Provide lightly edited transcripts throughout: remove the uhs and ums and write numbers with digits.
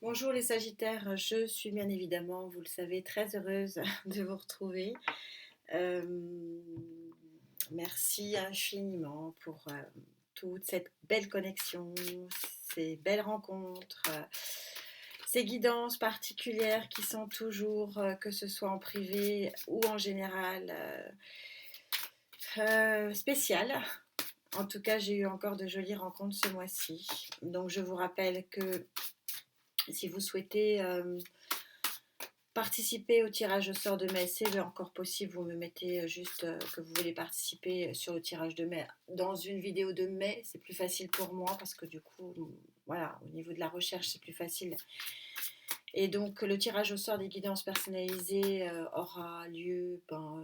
Bonjour les Sagittaires, je suis bien évidemment, vous le savez, très heureuse de vous retrouver. Euh, Merci infiniment pour toute cette belle connexion, ces belles rencontres, ces guidances particulières qui sont toujours, que ce soit en privé ou en général, spéciales. En tout cas, j'ai eu encore de jolies rencontres ce mois-ci. Donc je vous rappelle que si vous souhaitez participer au tirage au sort de mai, c'est encore possible. Vous me mettez juste que vous voulez participer sur le tirage de mai dans une vidéo de mai. C'est plus facile pour moi parce que du coup, voilà, au niveau de la recherche, c'est plus facile. Et donc, le tirage au sort des guidances personnalisées aura lieu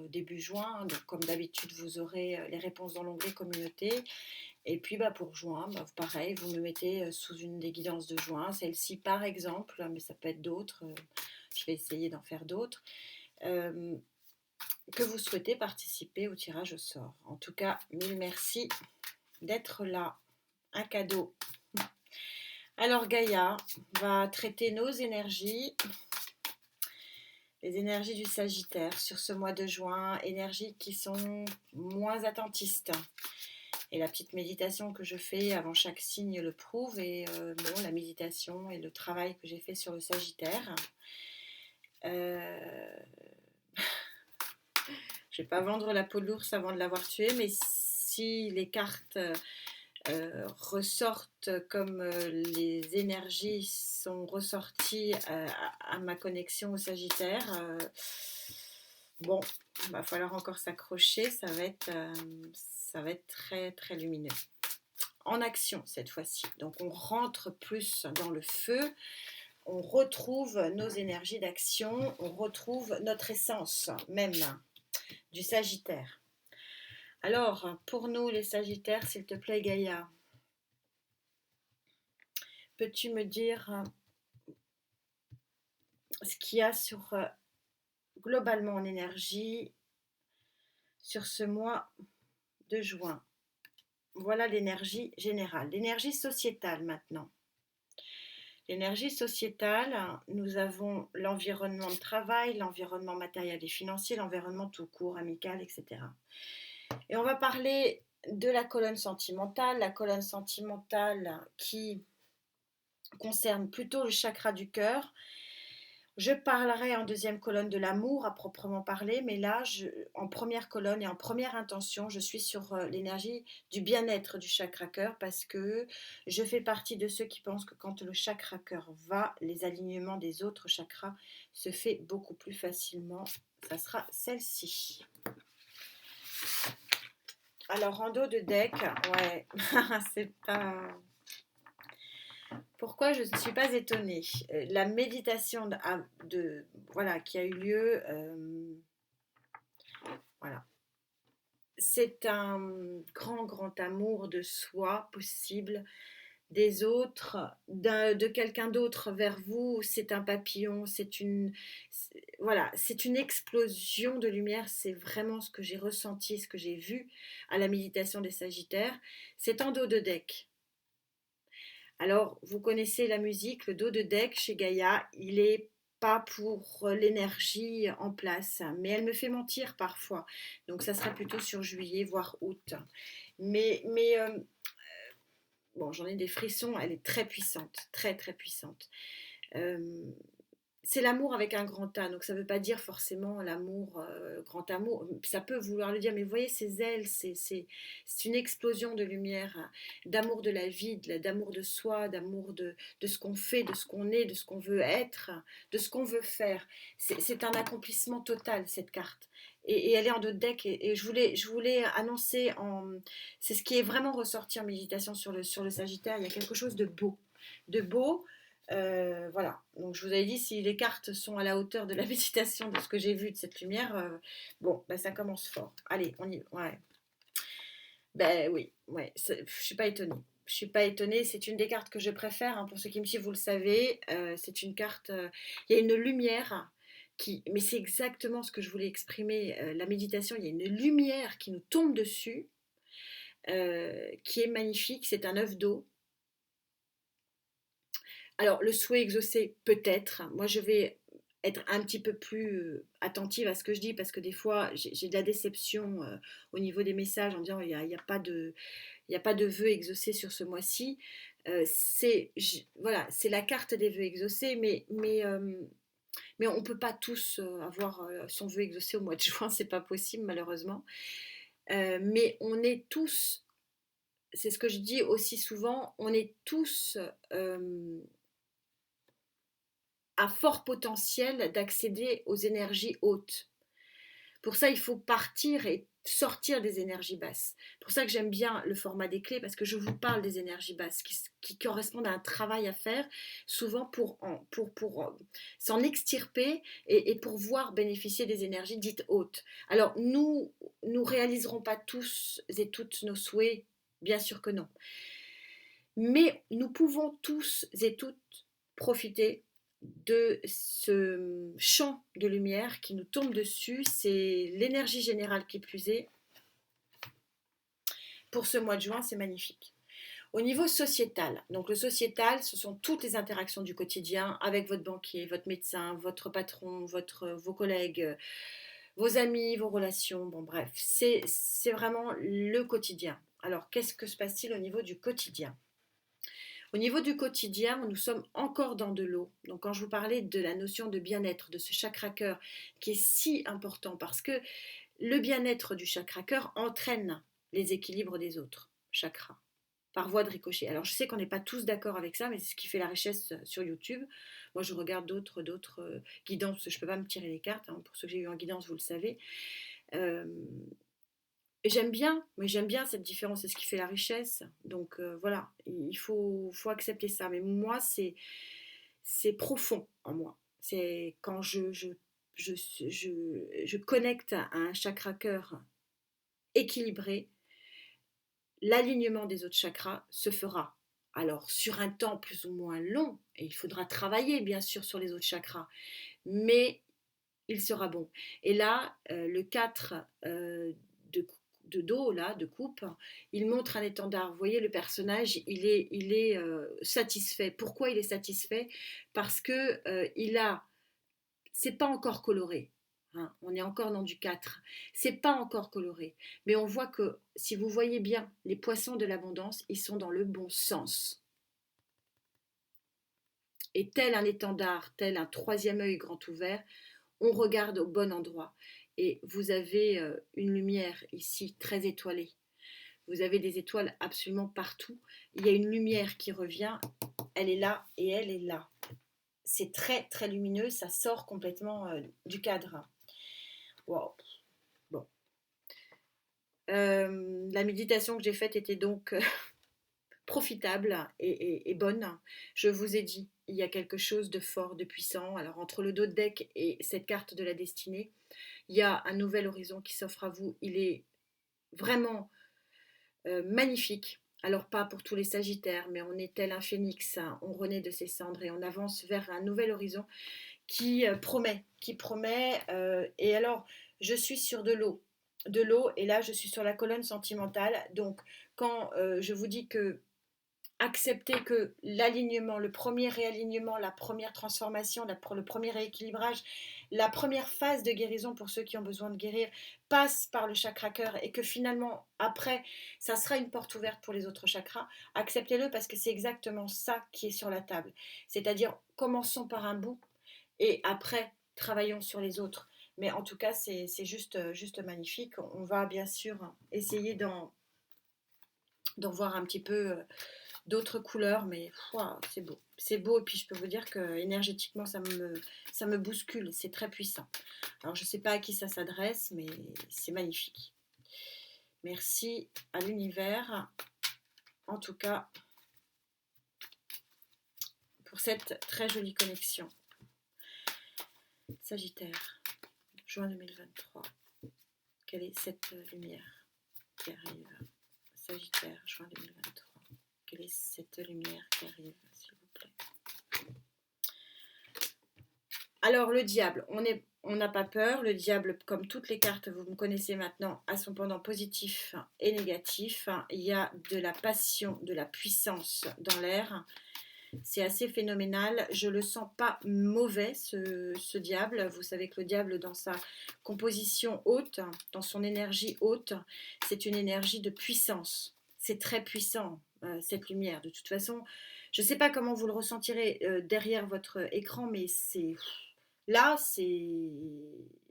début juin. Donc, comme d'habitude, vous aurez les réponses dans l'onglet communauté. Et puis, pour juin, pareil, vous me mettez sous une des guidances de juin. Celle-ci, par exemple, mais ça peut être d'autres. Je vais essayer d'en faire d'autres, euh, que vous souhaitez participer au tirage au sort. En tout cas, mille merci d'être là. Un cadeau. Alors Gaïa va traiter nos énergies, les énergies du Sagittaire sur ce mois de juin, énergies qui sont moins attentistes. Et la petite méditation que je fais avant chaque signe le prouve. Et la méditation et le travail que j'ai fait sur le Sagittaire. Je ne vais pas vendre la peau de l'ours avant de l'avoir tué, mais si les cartes ressortent comme les énergies sont ressorties à ma connexion au Sagittaire, bon, il va falloir encore s'accrocher, ça va être très très lumineux. En action cette fois-ci. Donc on rentre plus dans le feu, on retrouve nos énergies d'action, on retrouve notre essence même du Sagittaire. Alors, pour nous les Sagittaires, s'il te plaît Gaïa, peux-tu me dire ce qu'il y a sur globalement en énergie sur ce mois de juin? Voilà l'énergie générale. L'énergie sociétale maintenant. L'énergie sociétale, nous avons l'environnement de travail, l'environnement matériel et financier, l'environnement tout court, amical, etc. Et on va parler de la colonne sentimentale qui concerne plutôt le chakra du cœur. Je parlerai en deuxième colonne de l'amour à proprement parler, mais là, en première colonne et en première intention, je suis sur l'énergie du bien-être du chakra cœur parce que je fais partie de ceux qui pensent que quand le chakra cœur va, les alignements des autres chakras se fait beaucoup plus facilement. Ça sera celle-ci. Alors en dos de deck, ouais, c'est pas... Pourquoi je ne suis pas étonnée? La méditation qui a eu lieu, voilà. C'est un grand, grand amour de soi possible, des autres, de quelqu'un d'autre vers vous. C'est un papillon, c'est une explosion de lumière. C'est vraiment ce que j'ai ressenti, ce que j'ai vu à la méditation des Sagittaires. C'est en dos de deck. Alors, vous connaissez la musique, le dos de deck chez Gaïa, il est pas pour l'énergie en place, mais elle me fait mentir parfois. Donc, ça sera plutôt sur juillet, voire août. Mais bon, j'en ai des frissons, elle est très puissante, très très puissante. Euh, c'est l'amour avec un grand A, donc ça ne veut pas dire forcément l'amour, grand amour, ça peut vouloir le dire, mais vous voyez ces ailes, c'est une explosion de lumière, d'amour de la vie, d'amour de soi, d'amour de ce qu'on fait, de ce qu'on est, de ce qu'on veut être, de ce qu'on veut faire. C'est un accomplissement total cette carte. Et elle est en deux decks et je voulais annoncer, c'est ce qui est vraiment ressorti en méditation sur le Sagittaire, il y a quelque chose de beau. Voilà, donc je vous avais dit si les cartes sont à la hauteur de la méditation de ce que j'ai vu de cette lumière, ça commence fort. Allez, on y va. Ouais. Ben oui, ouais, je suis pas étonnée. Je suis pas étonnée, c'est une des cartes que je préfère, hein, pour ceux qui me suivent, vous le savez. C'est une carte, il y a une lumière mais c'est exactement ce que je voulais exprimer. La méditation, il y a une lumière qui nous tombe dessus, qui est magnifique. C'est un œuf d'eau. Alors, le souhait exaucé, peut-être. Moi, je vais être un petit peu plus attentive à ce que je dis parce que des fois, j'ai de la déception au niveau des messages en disant il n'y a pas de, il y a pas de vœux exaucés sur ce mois-ci. Voilà, c'est la carte des vœux exaucés, mais on ne peut pas tous avoir son vœu exaucé au mois de juin, c'est pas possible malheureusement. Mais on est tous, c'est ce que je dis aussi souvent, on est tous à fort potentiel d'accéder aux énergies hautes. Pour ça, il faut partir et sortir des énergies basses. C'est pour ça que j'aime bien le format des clés, parce que je vous parle des énergies basses qui correspondent à un travail à faire, souvent pour s'en extirper et pour voir bénéficier des énergies dites hautes. Alors, nous réaliserons pas tous et toutes nos souhaits, bien sûr que non. Mais nous pouvons tous et toutes profiter de ce champ de lumière qui nous tombe dessus. C'est l'énergie générale qui plus est. Pour ce mois de juin, c'est magnifique. Au niveau sociétal, donc le sociétal, ce sont toutes les interactions du quotidien avec votre banquier, votre médecin, votre patron, vos collègues, vos amis, vos relations, bon bref, c'est vraiment le quotidien. Alors, qu'est-ce que se passe-t-il au niveau du quotidien ? Au niveau du quotidien, nous sommes encore dans de l'eau. Donc quand je vous parlais de la notion de bien-être, de ce chakra cœur qui est si important parce que le bien-être du chakra cœur entraîne les équilibres des autres chakras par voie de ricochet. Alors je sais qu'on n'est pas tous d'accord avec ça, mais c'est ce qui fait la richesse sur YouTube. Moi je regarde d'autres guidances, je ne peux pas me tirer les cartes, hein. Pour ceux que j'ai eu en guidance, vous le savez. Euh, J'aime bien, mais j'aime bien cette différence, c'est ce qui fait la richesse. Donc voilà, il faut accepter ça. Mais moi, c'est profond en moi. C'est quand je connecte à un chakra cœur équilibré, l'alignement des autres chakras se fera. Alors sur un temps plus ou moins long, et il faudra travailler bien sûr sur les autres chakras, mais il sera bon. Et là, le 4 de dos, là, de coupe, il montre un étendard. Vous voyez, le personnage, il est satisfait. Pourquoi il est satisfait ? Parce que c'est pas encore coloré. Hein, on est encore dans du 4. C'est pas encore coloré. Mais on voit que, si vous voyez bien, les poissons de l'abondance, ils sont dans le bon sens. Et tel un étendard, tel un troisième œil grand ouvert, on regarde au bon endroit. Et vous avez une lumière ici très étoilée. Vous avez des étoiles absolument partout. Il y a une lumière qui revient. Elle est là et elle est là. C'est très très lumineux. Ça sort complètement du cadre. Wow. Bon. La méditation que j'ai faite était donc profitable et bonne. Je vous ai dit, il y a quelque chose de fort, de puissant. Alors entre le dos de deck et cette carte de la destinée, il y a un nouvel horizon qui s'offre à vous. Il est vraiment magnifique. Alors pas pour tous les sagittaires, mais on est tel un phénix, hein, on renaît de ses cendres et on avance vers un nouvel horizon qui promet. Et alors, je suis sur de l'eau, et là je suis sur la colonne sentimentale. Donc quand je vous dis que accepter que l'alignement, le premier réalignement, la première transformation, le premier rééquilibrage, la première phase de guérison pour ceux qui ont besoin de guérir passe par le chakra cœur et que finalement après ça sera une porte ouverte pour les autres chakras, acceptez-le parce que c'est exactement ça qui est sur la table. C'est-à-dire commençons par un bout et après travaillons sur les autres. Mais en tout cas c'est juste magnifique. On va bien sûr essayer d'en voir un petit peu d'autres couleurs, mais wow, c'est beau. C'est beau, et puis je peux vous dire que énergétiquement, ça me bouscule, c'est très puissant. Alors je ne sais pas à qui ça s'adresse, mais c'est magnifique. Merci à l'univers, en tout cas, pour cette très jolie connexion. Sagittaire, juin 2023. Quelle est cette lumière qui arrive ? Sagittaire, juin 2023. Quelle est cette lumière qui arrive, s'il vous plaît ? Alors, le diable, on n'a pas peur. Le diable, comme toutes les cartes, vous me connaissez maintenant, a son pendant positif et négatif. Il y a de la passion, de la puissance dans l'air. C'est assez phénoménal. Je le sens pas mauvais, ce diable. Vous savez que le diable, dans sa composition haute, dans son énergie haute, c'est une énergie de puissance. C'est très puissant, cette lumière. De toute façon, je ne sais pas comment vous le ressentirez derrière votre écran, mais c'est là,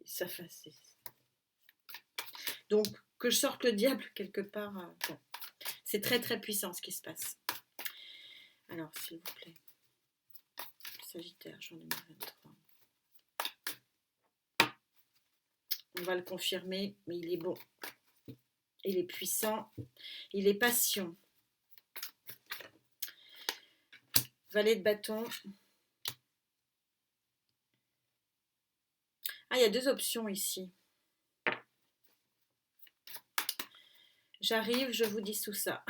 ça fait. Donc, que je sorte le diable quelque part, bon. C'est très très puissant ce qui se passe. Alors, s'il vous plaît. Sagittaire, jour 2023. On va le confirmer, mais il est bon. Il est puissant. Il est passion. Valet de bâton. Ah, il y a deux options ici. J'arrive, je vous dis tout ça.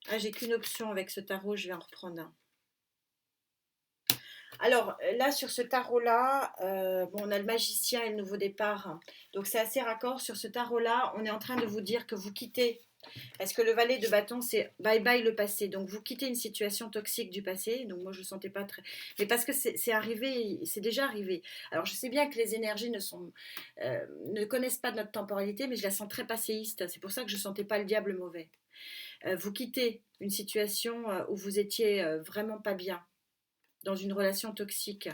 Ah, j'ai qu'une option avec ce tarot, je vais en reprendre un. Alors là, sur ce tarot-là, bon, on a le magicien et le nouveau départ. Donc c'est assez raccord. Sur ce tarot-là, on est en train de vous dire que vous quittez. Parce que le valet de bâton, c'est bye bye le passé. Donc vous quittez une situation toxique du passé. Donc moi, je ne le sentais pas très. Mais parce que c'est arrivé, c'est déjà arrivé. Alors je sais bien que les énergies ne connaissent pas notre temporalité, mais je la sens très passéiste. C'est pour ça que je ne sentais pas le diable mauvais. Vous quittez une situation où vous étiez vraiment pas bien, dans une relation toxique,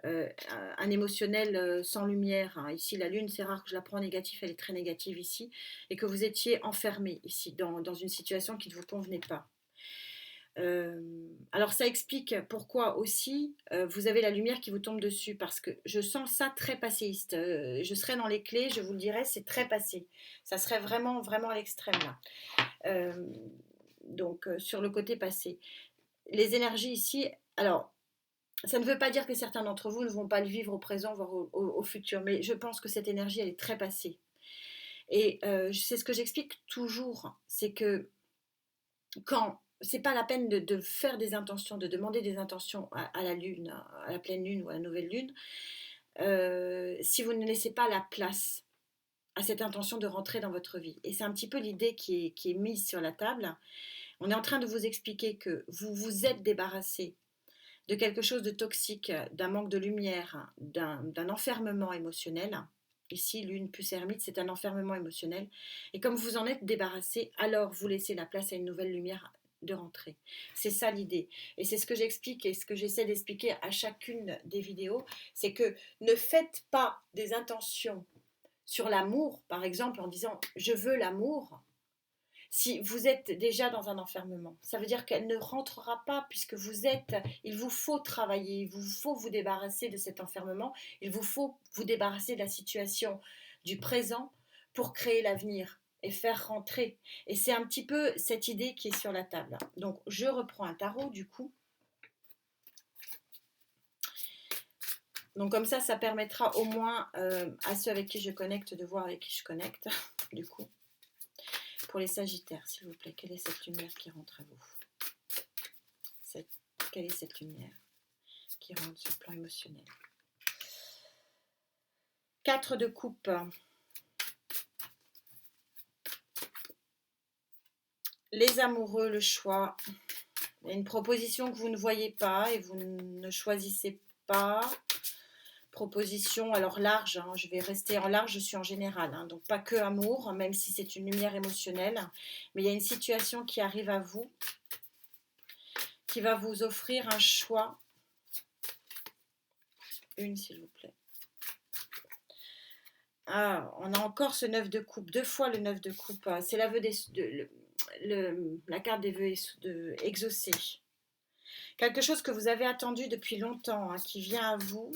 un émotionnel sans lumière. Hein. Ici, la lune, c'est rare que je la prends en négatif, elle est très négative ici, et que vous étiez enfermé ici, dans une situation qui ne vous convenait pas. Alors ça explique pourquoi aussi vous avez la lumière qui vous tombe dessus, parce que je sens ça très passéiste. Je serais dans les clés, je vous le dirais, c'est très passé. Ça serait vraiment, vraiment à l'extrême là. Donc sur le côté passé. Les énergies ici, alors ça ne veut pas dire que certains d'entre vous ne vont pas le vivre au présent, voire au futur, mais je pense que cette énergie, elle est très passée. Et c'est ce que j'explique toujours, c'est que quand c'est pas la peine de faire des intentions, de demander des intentions à la lune, à la pleine lune ou à la nouvelle lune, si vous ne laissez pas la place à cette intention de rentrer dans votre vie. Et c'est un petit peu l'idée qui est mise sur la table. On est en train de vous expliquer que vous vous êtes débarrassé de quelque chose de toxique, d'un manque de lumière, d'un enfermement émotionnel. Ici, lune plus ermite, c'est un enfermement émotionnel. Et comme vous en êtes débarrassé, alors vous laissez la place à une nouvelle lumière de rentrer. C'est ça l'idée. Et c'est ce que j'explique et ce que j'essaie d'expliquer à chacune des vidéos, c'est que ne faites pas des intentions sur l'amour, par exemple, en disant je veux l'amour, si vous êtes déjà dans un enfermement. Ça veut dire qu'elle ne rentrera pas puisque il vous faut travailler, il vous faut vous débarrasser de cet enfermement, il vous faut vous débarrasser de la situation du présent pour créer l'avenir et faire rentrer. Et c'est un petit peu cette idée qui est sur la table. Donc je reprends un tarot du coup. Donc comme ça permettra au moins à ceux avec qui je connecte de voir avec qui je connecte, du coup. Pour les Sagittaires, s'il vous plaît, quelle est cette lumière qui rentre à vous? Quelle est cette lumière qui rentre sur le plan émotionnel? 4 de coupe. Les amoureux, le choix. Il y a une proposition que vous ne voyez pas et vous ne choisissez pas. Proposition, alors large, hein, je vais rester en large, je suis en général, hein, donc pas que amour, même si c'est une lumière émotionnelle, mais il y a une situation qui arrive à vous, qui va vous offrir un choix. Une, s'il vous plaît. Ah, on a encore ce 9 de coupe, 2 fois le 9 de coupe, c'est l'aveu la carte des vœux exaucés. Quelque chose que vous avez attendu depuis longtemps, hein, qui vient à vous.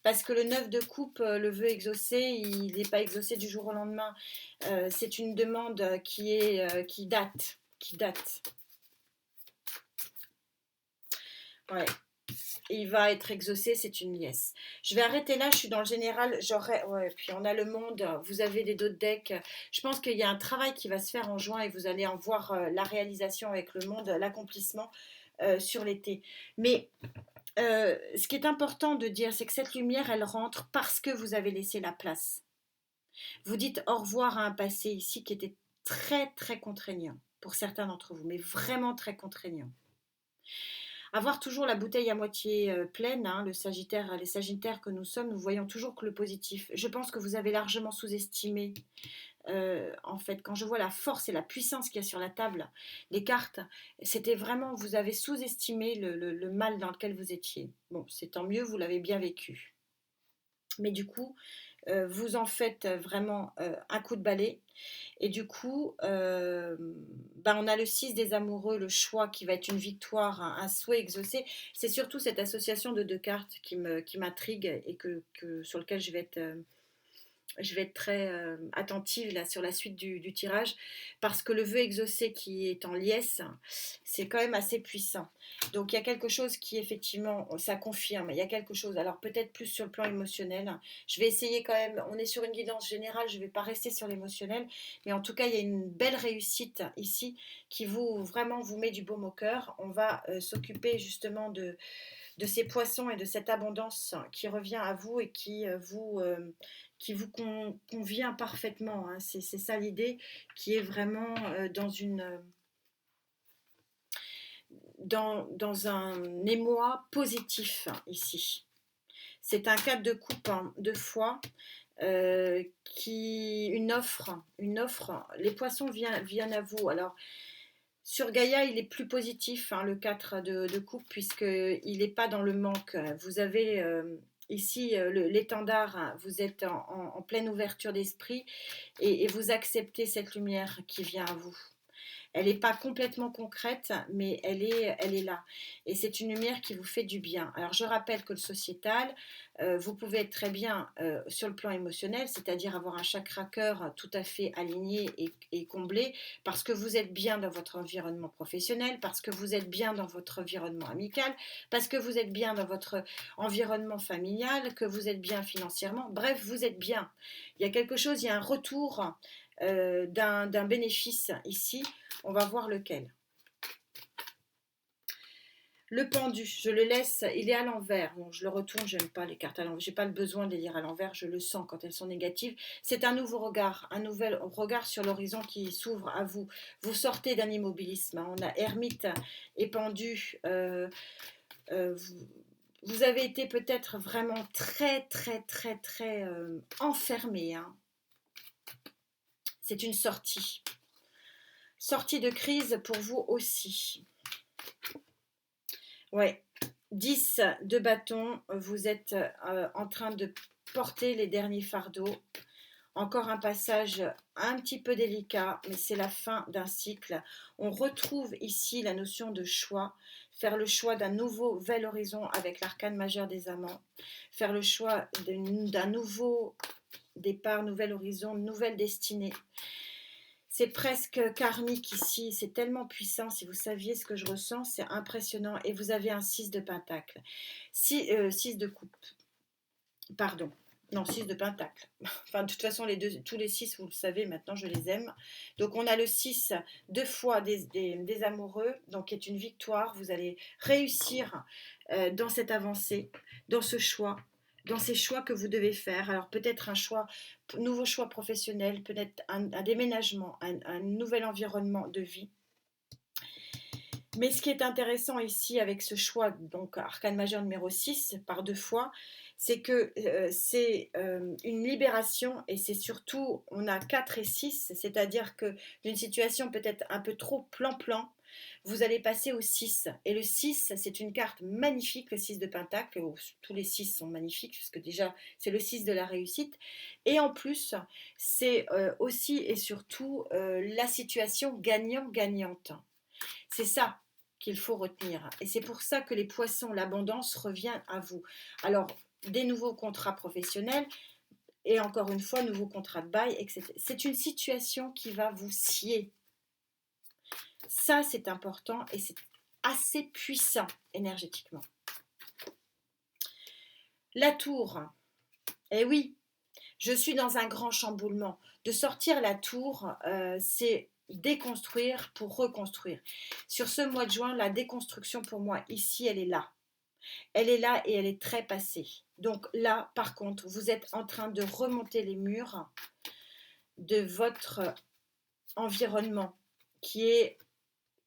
Parce que le 9 de coupe, le vœu exaucé, il n'est pas exaucé du jour au lendemain. C'est une demande qui date. Ouais. Il va être exaucé, c'est une liesse. Je vais arrêter là, je suis dans le général. Ouais, puis on a le monde, vous avez des dos de deck. Je pense qu'il y a un travail qui va se faire en juin et vous allez en voir la réalisation avec le monde, l'accomplissement sur l'été. Mais Ce qui est important de dire, c'est que cette lumière, elle rentre parce que vous avez laissé la place. Vous dites au revoir à un passé ici qui était très très contraignant pour certains d'entre vous, mais vraiment très contraignant. Avoir toujours la bouteille à moitié pleine, hein, les sagittaires que nous sommes, nous voyons toujours que le positif. Je pense que vous avez largement sous-estimé, en fait, quand je vois la force et la puissance qu'il y a sur la table, les cartes, c'était vraiment, vous avez sous-estimé le mal dans lequel vous étiez. Bon, c'est tant mieux, vous l'avez bien vécu. Mais du coup, vous en faites vraiment un coup de balai. Et du coup, on a le 6 des amoureux, le choix qui va être une victoire, un souhait exaucé. C'est surtout cette association de deux cartes qui m'intrigue et sur lequel je vais être très attentive là, sur la suite du tirage, parce que le vœu exaucé qui est en liesse, c'est quand même assez puissant. Donc il y a quelque chose qui effectivement, ça confirme, il y a quelque chose, alors peut-être plus sur le plan émotionnel. Je vais essayer quand même, on est sur une guidance générale, je ne vais pas rester sur l'émotionnel, mais en tout cas il y a une belle réussite ici qui vous vraiment vous met du baume au cœur. On va s'occuper justement de ces poissons et de cette abondance qui revient à vous et qui vous convient parfaitement, hein. C'est ça l'idée, qui est vraiment dans un émoi positif ici. C'est un cadre de coupe, hein, de foi, une offre. Les poissons viennent à vous. Alors, sur Gaïa, il est plus positif, hein, le 4 de coupe, puisqu'il n'est pas dans le manque. Vous avez ici l'étendard, hein, vous êtes en pleine ouverture d'esprit et vous acceptez cette lumière qui vient à vous. Elle n'est pas complètement concrète, mais elle est là. Et c'est une lumière qui vous fait du bien. Alors je rappelle que le sociétal, vous pouvez être très bien sur le plan émotionnel, c'est-à-dire avoir un chakra cœur tout à fait aligné et comblé, parce que vous êtes bien dans votre environnement professionnel, parce que vous êtes bien dans votre environnement amical, parce que vous êtes bien dans votre environnement familial, que vous êtes bien financièrement. Bref, vous êtes bien. Il y a quelque chose, il y a un retour d'un bénéfice ici. On va voir lequel. Le pendu, je le laisse, il est à l'envers. Bon, je le retourne, j'aime pas les cartes à l'envers. J'ai pas le besoin de les lire à l'envers, je le sens quand elles sont négatives. C'est un nouveau regard, un nouvel regard sur l'horizon qui s'ouvre à vous. Vous sortez d'un immobilisme, hein. On a ermite et pendu. Vous avez été peut-être vraiment très, très, très, très enfermé, hein. C'est une sortie. Sortie de crise pour vous aussi. Ouais. 10 de bâton, vous êtes en train de porter les derniers fardeaux. Encore un passage un petit peu délicat, mais c'est la fin d'un cycle. On retrouve ici la notion de choix, faire le choix d'un nouvel horizon avec l'arcane majeur des amants, faire le choix d'un nouveau départ, nouvel horizon, nouvelle destinée. C'est presque karmique ici, c'est tellement puissant, si vous saviez ce que je ressens, c'est impressionnant. Et vous avez un 6 de pentacle, 6 de coupe, pardon, non, 6 de pentacle. Enfin, de toute façon, tous les 6, vous le savez, maintenant je les aime. Donc on a le 6, deux fois des amoureux, donc qui est une victoire. Vous allez réussir dans cette avancée, dans ce choix, dans ces choix que vous devez faire. Alors peut-être nouveau choix professionnel, peut-être un déménagement, un nouvel environnement de vie. Mais ce qui est intéressant ici avec ce choix, donc arcane majeur numéro 6, par deux fois, c'est que c'est une libération et c'est surtout, on a 4 et 6, c'est-à-dire que d'une situation peut-être un peu trop plan-plan, vous allez passer au 6. Et le 6, c'est une carte magnifique, le 6 de Pentacle. Tous les 6 sont magnifiques, puisque déjà, c'est le 6 de la réussite. Et en plus, c'est aussi et surtout la situation gagnant-gagnante. C'est ça qu'il faut retenir. Et c'est pour ça que les poissons, l'abondance revient à vous. Alors, des nouveaux contrats professionnels, et encore une fois, nouveaux contrats de bail, etc. C'est une situation qui va vous scier. Ça, c'est important et c'est assez puissant énergétiquement. La tour. Eh oui, je suis dans un grand chamboulement. De sortir la tour, c'est déconstruire pour reconstruire. Sur ce mois de juin, la déconstruction pour moi, ici, elle est là. Elle est là et elle est très passée. Donc là, par contre, vous êtes en train de remonter les murs de votre environnement qui est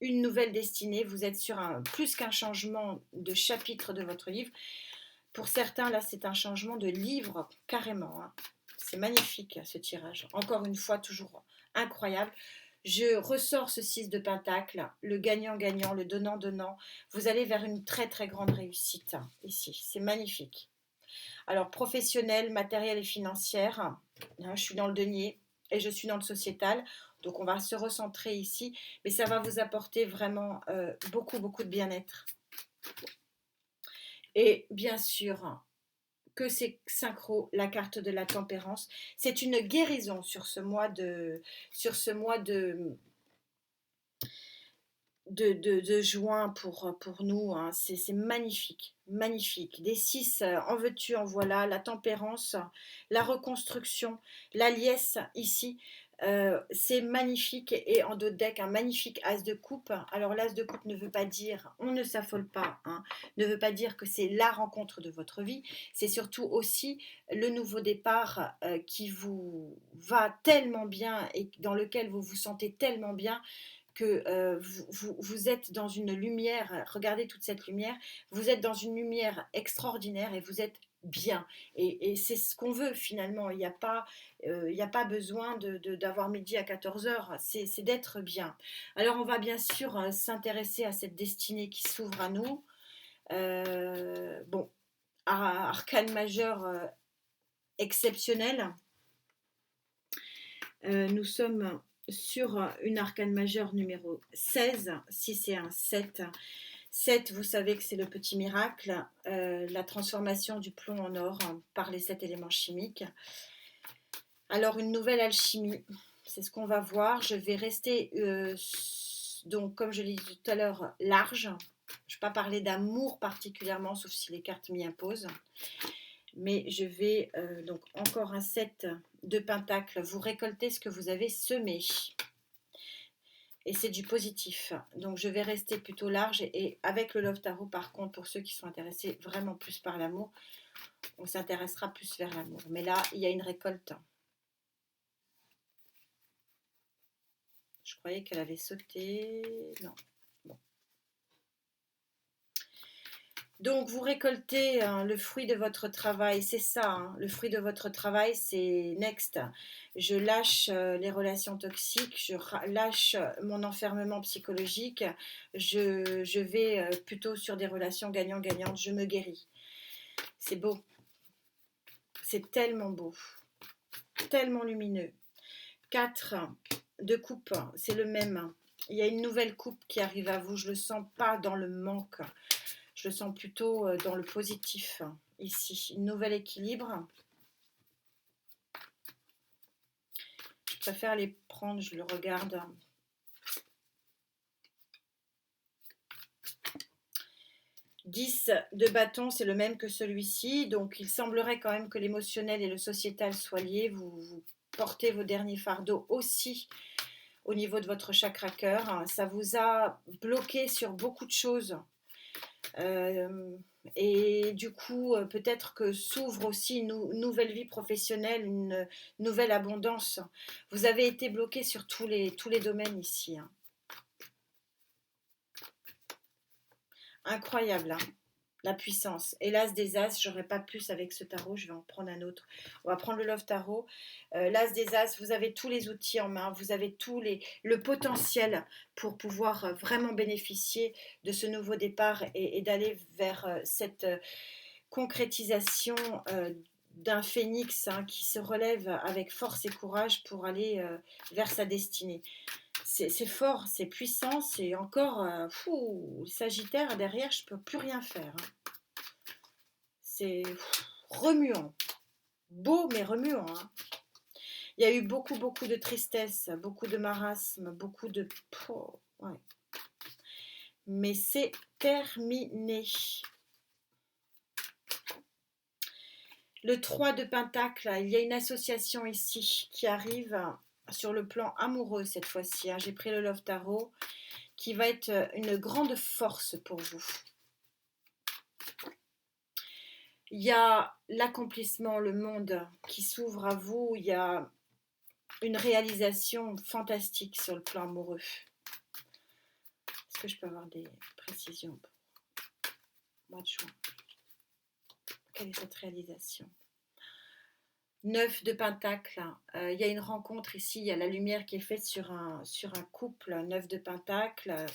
une nouvelle destinée. Vous êtes sur plus qu'un changement de chapitre de votre livre. Pour certains, là, c'est un changement de livre carrément. Hein. C'est magnifique ce tirage. Encore une fois, toujours incroyable. Je ressors ce 6 de Pentacle, le gagnant-gagnant, le donnant-donnant. Vous allez vers une très très grande réussite ici. C'est magnifique. Alors, professionnel, matériel et financière, hein, je suis dans le denier et je suis dans le sociétal. Donc, on va se recentrer ici, mais ça va vous apporter vraiment beaucoup, beaucoup de bien-être. Et bien sûr, que c'est synchro, la carte de la tempérance. C'est une guérison sur ce mois de juin pour nous. Hein. C'est magnifique, magnifique. Des 6, en veux-tu, en voilà, la tempérance, la reconstruction, la liesse ici. C'est magnifique et en dos de deck un magnifique as de coupe. Alors l'as de coupe ne veut pas dire, on ne s'affole pas, hein, ne veut pas dire que c'est la rencontre de votre vie, c'est surtout aussi le nouveau départ qui vous va tellement bien et dans lequel vous vous sentez tellement bien que vous êtes dans une lumière, regardez toute cette lumière, vous êtes dans une lumière extraordinaire et vous êtes bien. Et c'est ce qu'on veut finalement, il n'y a pas besoin d'avoir midi à 14 heures, c'est d'être bien. Alors on va bien sûr s'intéresser à cette destinée qui s'ouvre à nous. Bon, arcane majeur exceptionnel. Nous sommes sur une arcane majeure numéro 16, si c'est un 7. 7, vous savez que c'est le petit miracle, la transformation du plomb en or par les 7 éléments chimiques. Alors une nouvelle alchimie, c'est ce qu'on va voir. Je vais rester, donc comme je l'ai dit tout à l'heure, large. Je ne vais pas parler d'amour particulièrement, sauf si les cartes m'y imposent. Mais je vais, donc encore un 7 de pentacle, vous récoltez ce que vous avez semé. Et c'est du positif. Donc je vais rester plutôt large. Et avec le Love Tarot, par contre, pour ceux qui sont intéressés vraiment plus par l'amour, on s'intéressera plus vers l'amour. Mais là, il y a une récolte. Je croyais qu'elle avait sauté. Non. Bon. Donc vous récoltez le fruit de votre travail, c'est ça, hein, le fruit de votre travail, c'est next. Je lâche les relations toxiques, je lâche mon enfermement psychologique, je vais plutôt sur des relations gagnant-gagnantes, je me guéris. C'est beau, c'est tellement beau, tellement lumineux. 4 de coupe, c'est le même. Il y a une nouvelle coupe qui arrive à vous, je ne le sens pas dans le manque. Je le sens plutôt dans le positif ici. Un nouvel équilibre. Je préfère les prendre, je le regarde. « 10 de bâton, c'est le même que celui-ci. Donc, il semblerait quand même que l'émotionnel et le sociétal soient liés. Vous portez vos derniers fardeaux aussi au niveau de votre chakra cœur. Ça vous a bloqué sur beaucoup de choses. Et du coup, peut-être que s'ouvre aussi une nouvelle vie professionnelle, une nouvelle abondance. Vous avez été bloqué sur tous les domaines ici. Hein. Incroyable, hein, la puissance. Et l'as des as, j'aurais pas plus avec ce tarot, je vais en prendre un autre. On va prendre le Love Tarot. L'as des as, vous avez tous les outils en main, vous avez le potentiel pour pouvoir vraiment bénéficier de ce nouveau départ et d'aller vers cette concrétisation d'un phénix hein, qui se relève avec force et courage pour aller vers sa destinée. C'est fort, c'est puissant, c'est encore le Sagittaire derrière, je ne peux plus rien faire. Hein. C'est remuant, beau mais remuant. Hein. Il y a eu beaucoup de tristesse, beaucoup de marasme, beaucoup de... ouais. Mais c'est terminé. Le 3 de Pentacle, il y a une association ici qui arrive sur le plan amoureux cette fois-ci. Hein. J'ai pris le Love Tarot qui va être une grande force pour vous. Il y a l'accomplissement, le monde qui s'ouvre à vous. Il y a une réalisation fantastique sur le plan amoureux. Est-ce que je peux avoir des précisions pour le mois de juin? Quelle est cette réalisation? 9 de Pentacle. Il y a une rencontre ici. Il y a la lumière qui est faite sur un couple. 9 de Pentacle.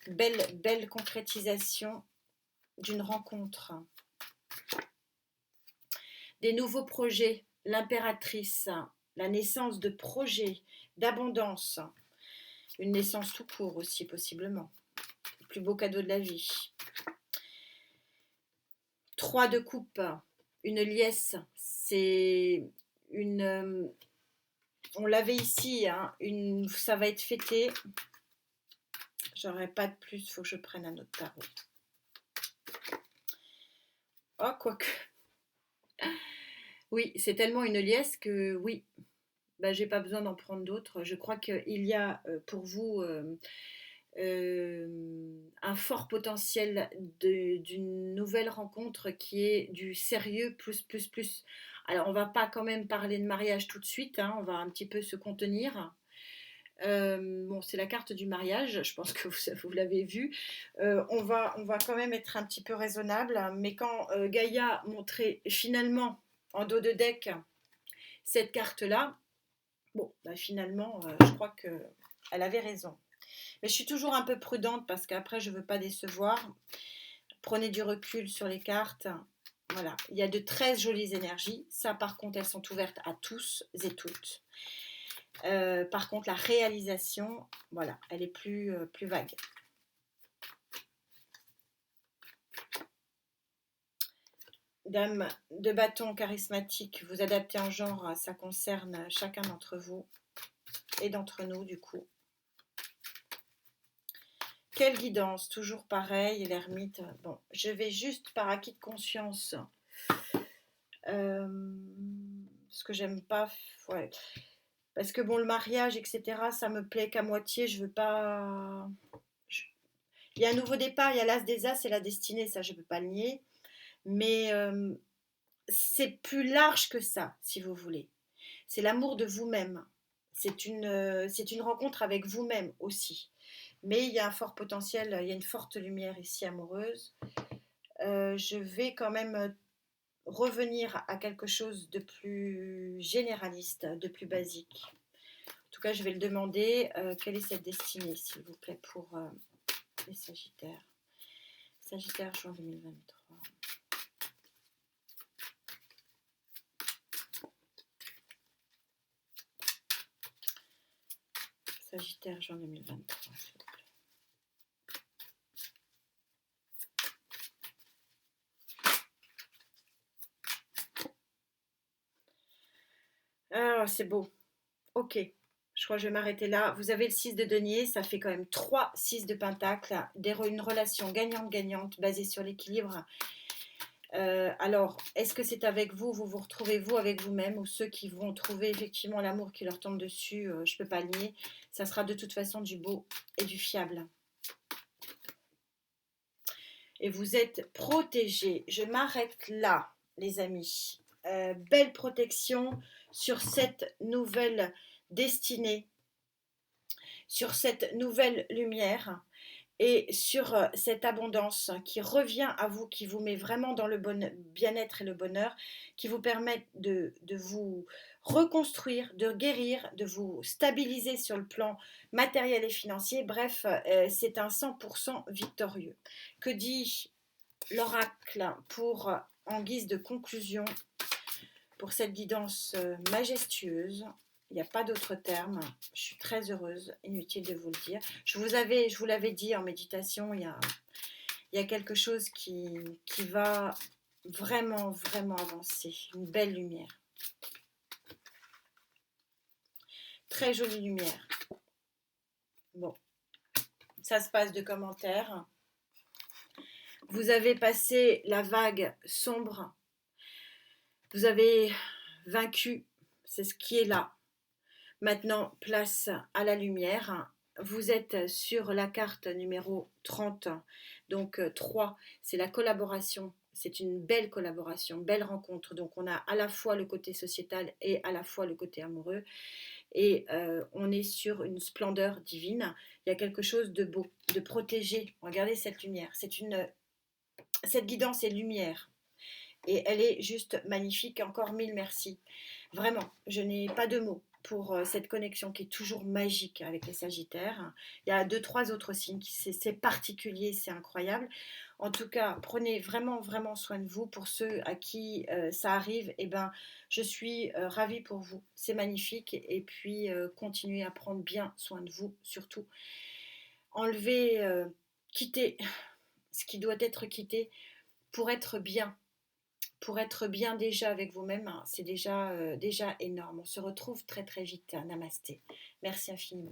Belle concrétisation d'une rencontre. Des nouveaux projets. L'impératrice. La naissance de projets, d'abondance. Une naissance tout court aussi, possiblement. Le plus beau cadeau de la vie. 3 de coupe. Une liesse. C'est une... on l'avait ici, hein, ça va être fêté. J'aurais pas de plus, il faut que je prenne un autre tarot. Oh, quoique. Oui, c'est tellement une liesse que oui, bah, j'ai pas besoin d'en prendre d'autres. Je crois qu'il y a pour vous un fort potentiel d'une nouvelle rencontre qui est du sérieux plus, plus, plus. Alors, on va pas quand même parler de mariage tout de suite, hein, on va un petit peu se contenir. Bon, c'est la carte du mariage, je pense que vous l'avez vu. On va quand même être un petit peu raisonnable, mais quand Gaïa montrait finalement en dos de deck cette carte-là, bon, bah finalement, je crois qu'elle avait raison. Mais je suis toujours un peu prudente parce qu'après, je ne veux pas décevoir. Prenez du recul sur les cartes. Voilà, il y a de très jolies énergies. Ça, par contre, elles sont ouvertes à tous et toutes. Par contre, la réalisation, voilà, elle est plus vague. Dame de bâton charismatique, vous adaptez en genre, ça concerne chacun d'entre vous et d'entre nous du coup. Quelle guidance, toujours pareil, l'ermite. Bon, je vais juste par acquis de conscience, ce que j'aime pas, ouais. Parce que bon, le mariage, etc., ça me plaît qu'à moitié, je veux pas... Il y a un nouveau départ, il y a l'as des as et la destinée, ça je peux pas le nier. Mais c'est plus large que ça, si vous voulez. C'est l'amour de vous-même. C'est une rencontre avec vous-même aussi. Mais il y a un fort potentiel, il y a une forte lumière ici amoureuse. Je vais quand même revenir à quelque chose de plus généraliste, de plus basique. En tout cas, je vais le demander. Quelle est cette destinée, s'il vous plaît, pour les Sagittaires? Sagittaire, juin 2023. Sagittaire, juin 2023, s'il vous plaît. Ah, c'est beau. Ok, je crois que je vais m'arrêter là. Vous avez le 6 de denier, ça fait quand même 3 6 de pentacle, une relation gagnante-gagnante basée sur l'équilibre. Alors, est-ce que c'est avec vous, vous vous retrouvez vous avec vous-même, ou ceux qui vont trouver effectivement l'amour qui leur tombe dessus, je ne peux pas le nier, ça sera de toute façon du beau et du fiable. Et vous êtes protégés. Je m'arrête là, les amis. Belle protection sur cette nouvelle destinée, sur cette nouvelle lumière et sur cette abondance qui revient à vous, qui vous met vraiment dans le bien-être et le bonheur, qui vous permet de vous reconstruire, de guérir, de vous stabiliser sur le plan matériel et financier. Bref, c'est un 100% victorieux. Que dit l'oracle pour, en guise de conclusion, pour cette guidance majestueuse? Il n'y a pas d'autre terme. Je suis très heureuse, inutile de vous le dire. Je vous l'avais dit en méditation, il y a quelque chose qui va vraiment, vraiment avancer. Une belle lumière. Très jolie lumière. Bon, ça se passe de commentaires. Vous avez passé la vague sombre. Vous avez vaincu. C'est ce qui est là. Maintenant, place à la lumière. Vous êtes sur la carte numéro 30. Donc 3, c'est la collaboration, C'est une belle collaboration, belle rencontre. Donc on a à la fois le côté sociétal et à la fois le côté amoureux. Et on est sur une splendeur divine. Il y a quelque chose de beau, de protégé. Regardez cette lumière. Cette guidance est lumière. Et elle est juste magnifique. Encore mille merci. Vraiment, je n'ai pas de mots pour cette connexion qui est toujours magique avec les Sagittaires. Il y a deux, trois autres signes, c'est particulier, c'est incroyable. En tout cas, prenez vraiment, vraiment soin de vous. Pour ceux à qui ça arrive, eh ben, je suis ravie pour vous. C'est magnifique. Et puis, continuez à prendre bien soin de vous, surtout. Enlevez, quittez ce qui doit être quitté pour être bien. Pour être bien déjà avec vous-même, hein, c'est déjà énorme. On se retrouve très très vite. Namasté. Merci infiniment.